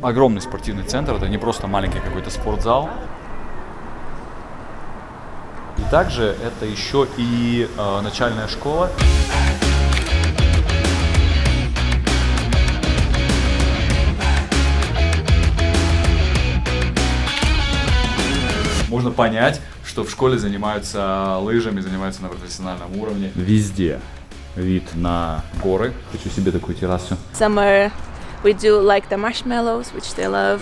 Огромный спортивный центр, это не просто маленький какой-то спортзал. И также это еще и начальная школа. Можно понять, что в школе занимаются лыжами, занимаются на профессиональном уровне. Везде вид на горы. Хочу себе такую террасу. Summer, we do like the marshmallows, which they love.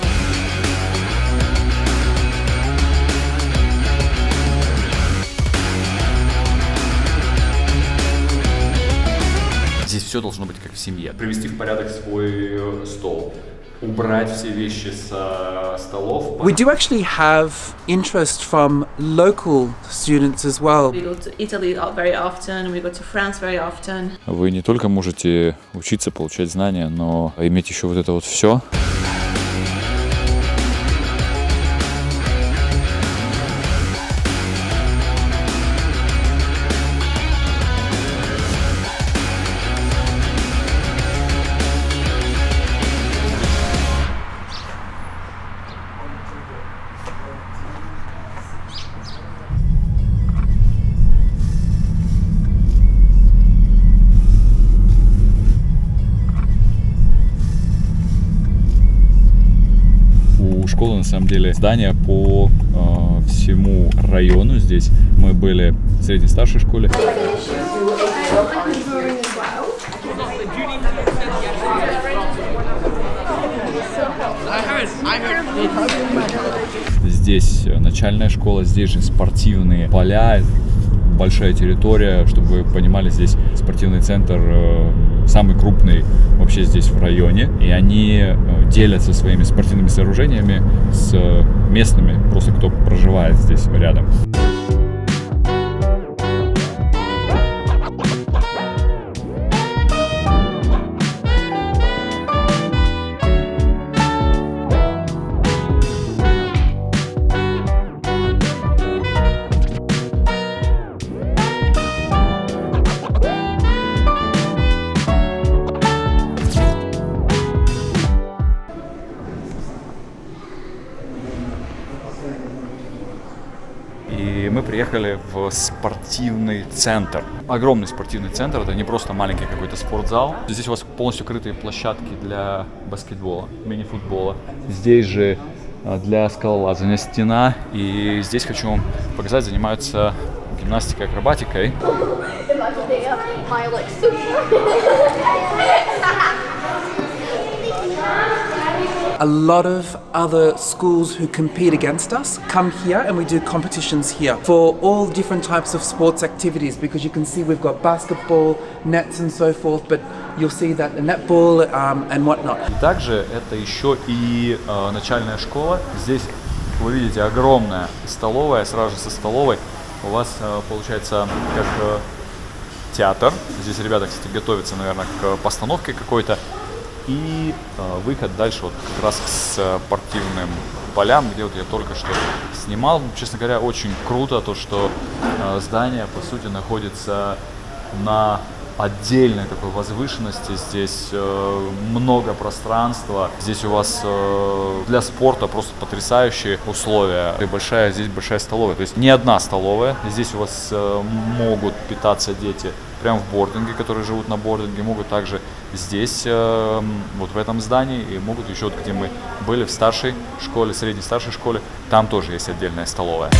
Здесь все должно быть как в семье. Привести в порядок свой стол, убрать все вещи со столов. We do actually have interest from local students as well. We go to Italy very often, we go to France very often. Вы не только можете учиться, получать знания, но иметь еще вот это вот все. Школа, на самом деле, здание по всему району. Здесь мы были в средней-старшей школе. Здесь начальная школа, здесь же спортивные поля, большая территория, чтобы вы понимали, здесь спортивный центр самый крупный вообще здесь в районе, и они делятся своими спортивными сооружениями с местными, просто кто проживает здесь рядом. И мы приехали в спортивный центр. Огромный спортивный центр, это не просто маленький какой-то спортзал. Здесь у вас полностью крытые площадки для баскетбола, мини-футбола. Здесь же для скалолазания стена. И здесь хочу вам показать, занимаются гимнастикой, акробатикой. A lot of other schools who compete against us come here and we do competitions here for all different types of sports activities, because you can see we've got basketball, nets and so forth, but you'll see that the netball and whatnot. И также это еще и начальная школа. Здесь вы видите огромная столовая, сразу же со столовой у вас получается как театр. Здесь ребята, кстати, готовятся, наверное, к постановке какой-то. И выход дальше вот как раз к спортивным полям, где вот я только что снимал. Честно говоря, очень круто то, что здание по сути находится на отдельной такой возвышенности. Здесь много пространства. Здесь у вас для спорта просто потрясающие условия. И здесь большая столовая. То есть не одна столовая. Здесь у вас могут питаться дети прямо в бординге, которые живут на бординге. Могут также здесь, вот в этом здании. И могут еще, вот, где мы были, в старшей школе, средней старшей школе. Там тоже есть отдельная столовая.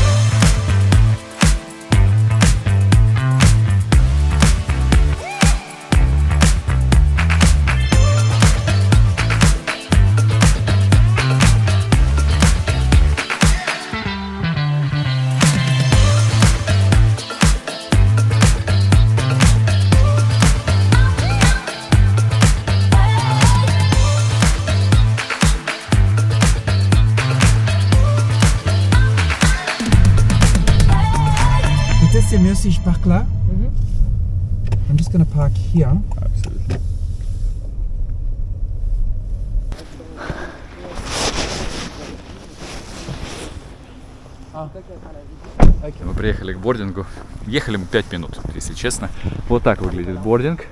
C'est mieux si je parque là. I'm just going to park here. Абсолютно. Мы приехали к бордингу. Ехали мы 5 минут, если честно. Вот так выглядит бординг.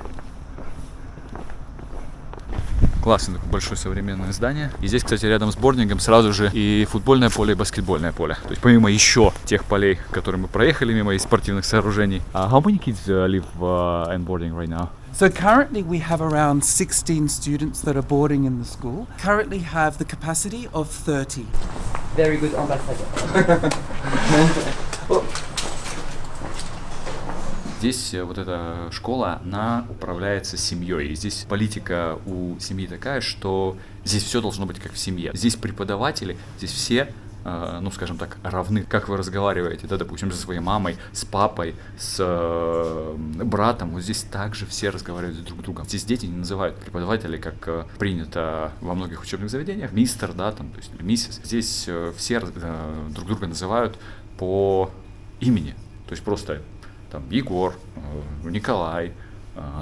Классное такое большое современное здание. И здесь, кстати, рядом с бордингом сразу же и футбольное поле, и баскетбольное поле. То есть помимо еще тех полей, которые мы проехали мимо, и спортивных сооружений. How many kids live in boarding right now? So currently we have around 16 students that are boarding in the school. Currently have the capacity of 30. Very good ambassador. Здесь вот эта школа, она управляется семьей. И здесь политика у семьи такая, что здесь все должно быть как в семье. Здесь преподаватели, здесь все, ну, скажем так, равны. Как вы разговариваете, да, допустим, со своей мамой, с папой, с братом. Вот здесь также все разговаривают друг с другом. Здесь дети не называют преподавателей, как принято во многих учебных заведениях, мистер, да, там, то есть, или миссис. Здесь все друг друга называют по имени. То есть просто там Егор, Николай,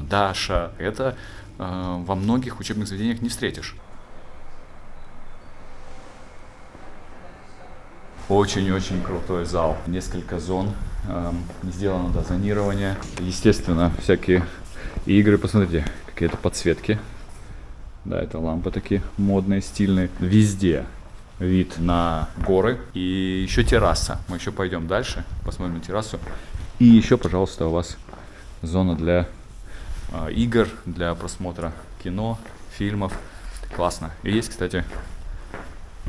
Даша. Это во многих учебных заведениях не встретишь. Очень-очень крутой зал. Несколько зон. Сделано, да, зонирование. Естественно, всякие игры. Посмотрите, какие-то подсветки. Да, это лампы такие модные, стильные. Везде вид на горы. И еще терраса. Мы еще пойдем дальше, посмотрим на террасу. И еще, пожалуйста, у вас зона для игр, для просмотра кино, фильмов. Классно. И есть, кстати,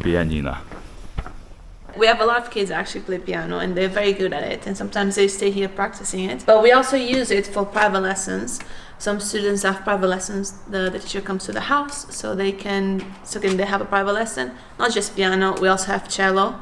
пианино. We have a lot of kids actually play piano and they're very good at it, and sometimes they stay here practicing it. But we also use it for private lessons. Some students have private lessons. The teacher comes to the house so they can they have a private lesson. Not just piano, we also have cello.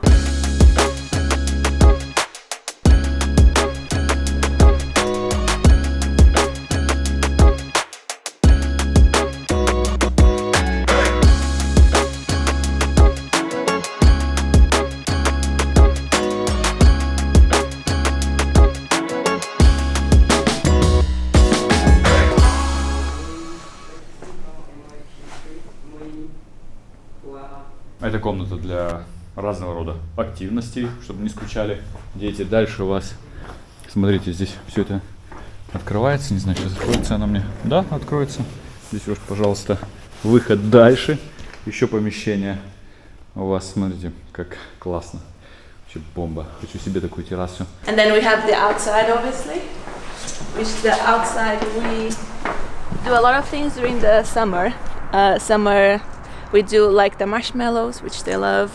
Это комната для разного рода активностей, чтобы не скучали дети. Дальше у вас, смотрите, здесь все это открывается. Не знаю, сейчас откроется она мне. Да, откроется. Здесь уж, пожалуйста, выход дальше. Еще помещение у вас, смотрите, как классно. Вообще бомба. Хочу себе такую террасу. And then we have the outside, obviously. Which the outside we do a lot of things during the summer. We do like the marshmallows, which they love.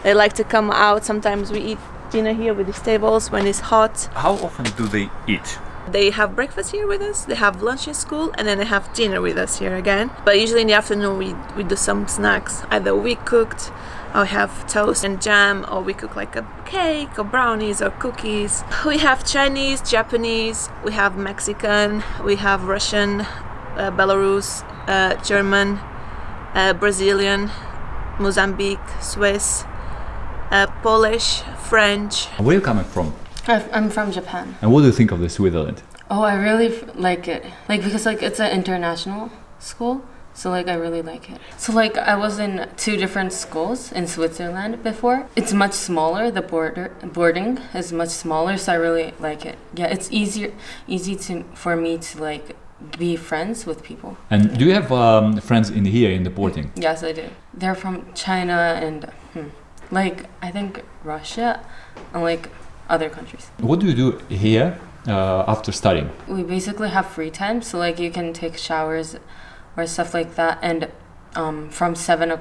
They like to come out. Sometimes we eat dinner here with these tables when it's hot. How often do they eat? They have breakfast here with us, they have lunch in school, and then they have dinner with us here again. But usually in the afternoon we do some snacks. Either we cooked, or we have toast and jam, or we cook like a cake, or brownies, or cookies. We have Chinese, Japanese, we have Mexican, we have Russian, Belarus, German, Brazilian, Mozambique, Swiss, Polish, French. Where are you coming from? I'm from Japan. And what do you think of the Switzerland? Oh, I really like it. Because it's an international school, so I really like it. So I was in 2 different schools in Switzerland before. It's much smaller. The boarding is much smaller, so I really like it. Yeah, it's easy for me to be friends with people. And do you have friends here in the boarding? Yes, I do. They're from China and I think Russia and other countries. What do you do here after studying? We basically have free time, so you can take showers or stuff like that, and from 7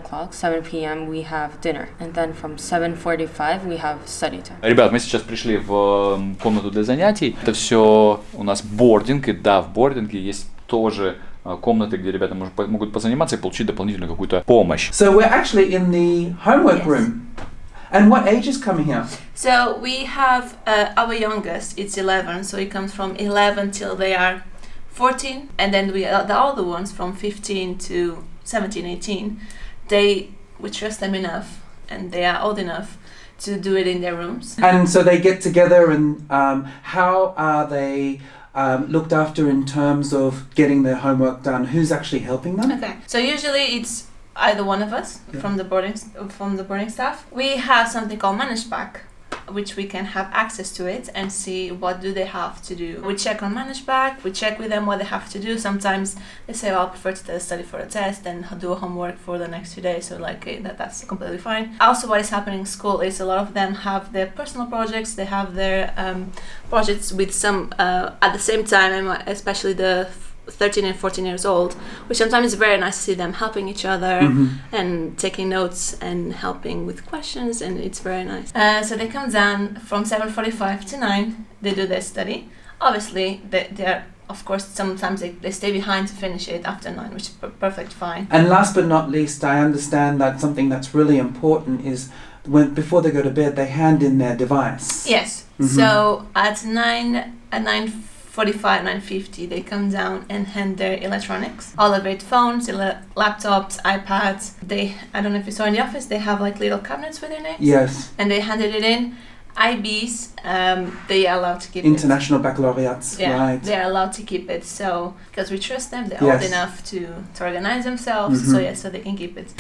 p.m. we have dinner, and then from 7:45 we have study time. Ребят, мы сейчас пришли в комнату для занятий. Это все у нас бординг, и да, в бординге есть тоже комнаты, где ребята могут позаниматься и получить дополнительную какую-то помощь. So we're actually in the homework room. And what age is coming here? So we have our youngest, it's 11, so it comes from 11 till they are 14, and then the older ones from 15 to 17, 18, we trust them enough, and they are old enough to do it in their rooms. And so they get together, and how are they looked after in terms of getting their homework done? Who's actually helping them? Okay, so usually it's either one of us from the boarding staff. We have something called managed pack, which we can have access to it and see what do they have to do. We check on ManageBack, we check with them what they have to do. Sometimes they say, well, I prefer to study for a test and do a homework for the next few days, so like that's completely fine. Also, what is happening in school is a lot of them have their personal projects, they have their projects with some at the same time, especially the 13 and 14 years old, which sometimes is very nice to see them helping each other and taking notes and helping with questions, and it's very nice. So they come down from 7:45 to 9, they do their study. Obviously, they're of course, sometimes they stay behind to finish it after 9, which is perfect fine. And last but not least, I understand that something that's really important is before they go to bed, they hand in their device. Yes. So at 9:45, 9:50, they come down and hand their electronics, all of it, phones, laptops, iPads. I don't know if you saw in the office, they have like little cabinets with their names. Yes. And they handed it in. IBs, they are allowed to keep International baccalaureates, right. They are allowed to keep it, so because we trust them, they're Yes. old enough to organize themselves, so they can keep it.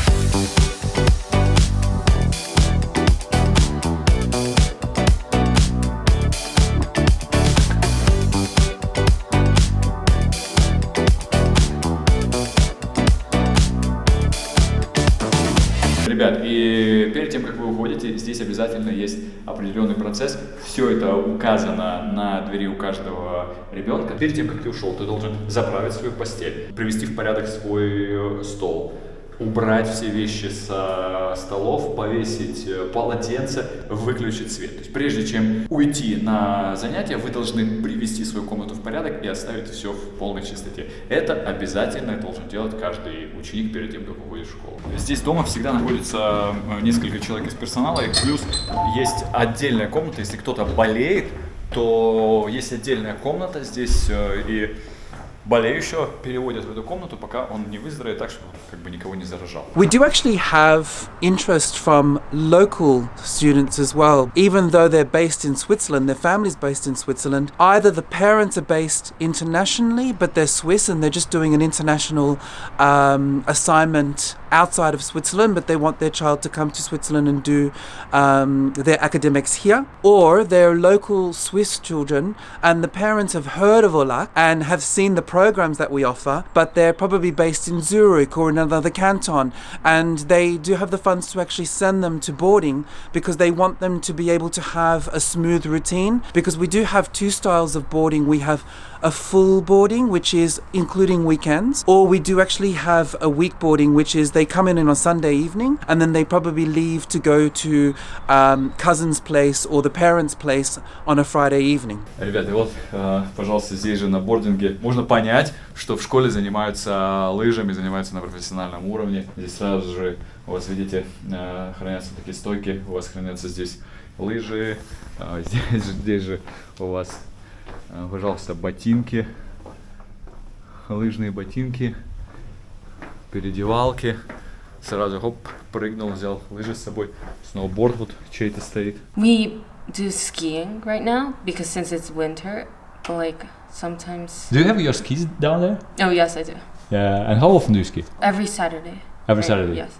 Ребят, и перед тем, как вы уходите, здесь обязательно есть определенный процесс. Все это указано на двери у каждого ребенка. Перед тем, как ты ушел, ты должен заправить свою постель, привести в порядок свой стол, убрать все вещи со столов, повесить полотенце, выключить свет. То есть прежде чем уйти на занятия, вы должны привести свою комнату в порядок и оставить все в полной чистоте. Это обязательно должен делать каждый ученик перед тем, как уходит в школу. Здесь дома всегда находится несколько человек из персонала, и плюс есть отдельная комната. Если кто-то болеет, то есть отдельная комната здесь, и болеющего переводят в эту комнату, пока он не выздоровеет, так, чтобы как бы никого не заражал. We do actually have interest from local students as well. Even though they're based in Switzerland, their family's based in Switzerland, either the parents are based internationally, but they're Swiss and they're just doing an international assignment outside of Switzerland, but they want their child to come to Switzerland and do their academics here. Or they're local Swiss children and the parents have heard of OLAC and have seen the programs that we offer, but they're probably based in Zurich or in another canton, and they do have the funds to actually send them to boarding because they want them to be able to have a smooth routine, because we do have two styles of boarding. We have a full boarding, which is including weekends, or we do actually have a week boarding, which is they come in on a Sunday evening and then they probably leave to go to cousin's place or the parents' place on a Friday evening. Ребята, вот, пожалуйста, здесь же на бординге можно понять, что в школе занимаются лыжами, занимаются на профессиональном уровне. Здесь сразу же у вас, видите, хранятся такие стойки, у вас хранятся здесь лыжи, здесь же у вас, пожалуйста, ботинки, лыжные ботинки, переодевалки. Сразу хоп, прыгнул, взял лыжи с собой. Сноуборд вот чей-то стоит. We do skiing right now because since it's winter, but like sometimes. Do you have your skis down there? Oh yes, I do. Yeah, and how often do you ski? Every Saturday. Every Saturday? Yes.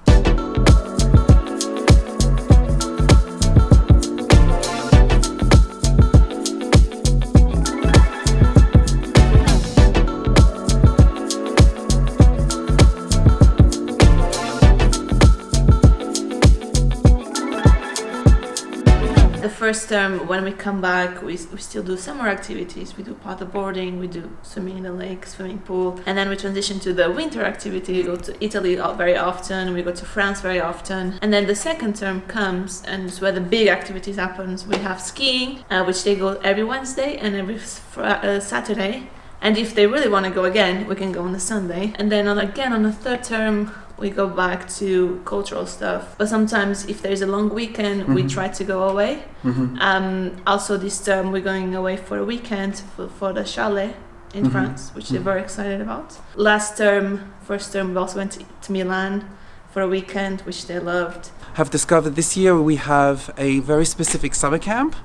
First term, when we come back, we still do summer activities. We do paddleboarding, we do swimming in the lake, swimming pool, and then we transition to the winter activity. We go to Italy very often, we go to France very often, and then the second term comes, and it's where the big activities happens. We have skiing, which they go every Wednesday and every Saturday. And if they really want to go again, we can go on the Sunday. And then again on the third term, we go back to cultural stuff. But sometimes if there's a long weekend, we try to go away. Also this term, we're going away for a weekend for the chalet in France, which they're very excited about. Last term, first term, we also went to Milan for a weekend, which they loved. Have discovered this year we have a very specific summer camp,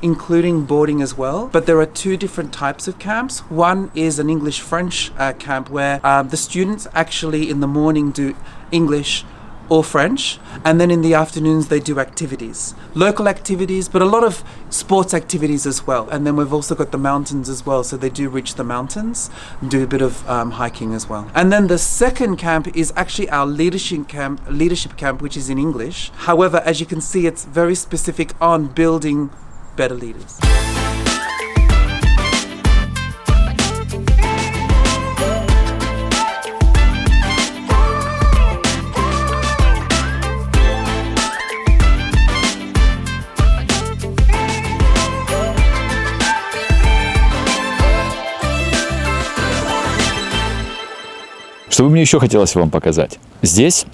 including boarding as well. But there are two different types of camps. One is an English-French camp where the students actually in the morning do English or French, and then in the afternoons they do activities, local activities, but a lot of sports activities as well. And then we've also got the mountains as well, so they do reach the mountains and do a bit of hiking as well. And then the second camp is actually our leadership camp, which is in English. However, as you can see, it's very specific on building better leaders. Что бы мне еще хотелось вам показать? Здесь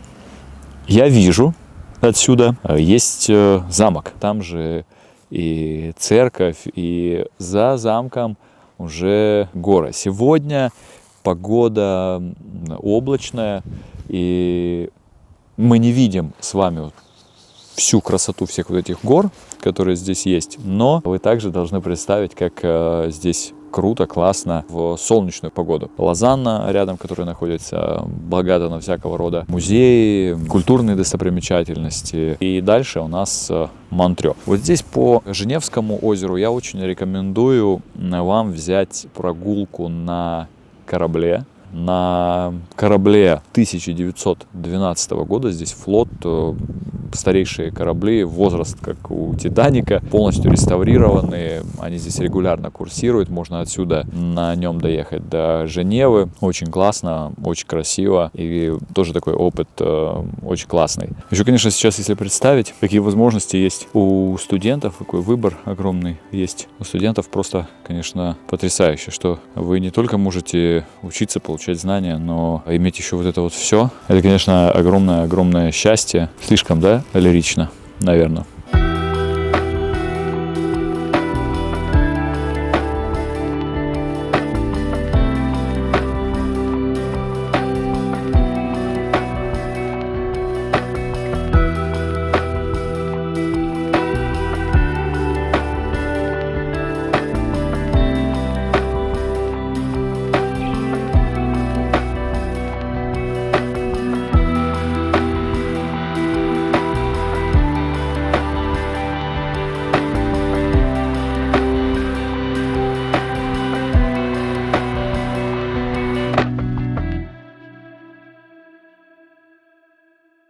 я вижу отсюда есть замок. Там же и церковь, и за замком уже горы. Сегодня погода облачная, и мы не видим с вами всю красоту всех вот этих гор, которые здесь есть. Но вы также должны представить, как здесь круто, классно в солнечную погоду. Лозанна рядом, которая находится, богата на всякого рода музеи, культурные достопримечательности. И дальше у нас Монтрё. Вот здесь по Женевскому озеру я очень рекомендую вам взять прогулку на корабле. На корабле 1912 года, здесь флот, старейшие корабли, возраст как у Титаника, полностью реставрированные, они здесь регулярно курсируют, можно отсюда на нем доехать до Женевы, очень классно, очень красиво, и тоже такой опыт очень классный. Еще, конечно, сейчас, если представить, какие возможности есть у студентов, какой выбор огромный есть у студентов, просто, конечно, потрясающе, что вы не только можете учиться, получать знания, но иметь еще вот это вот все. Это, конечно, огромное-огромное счастье. Слишком, да, лирично, наверное.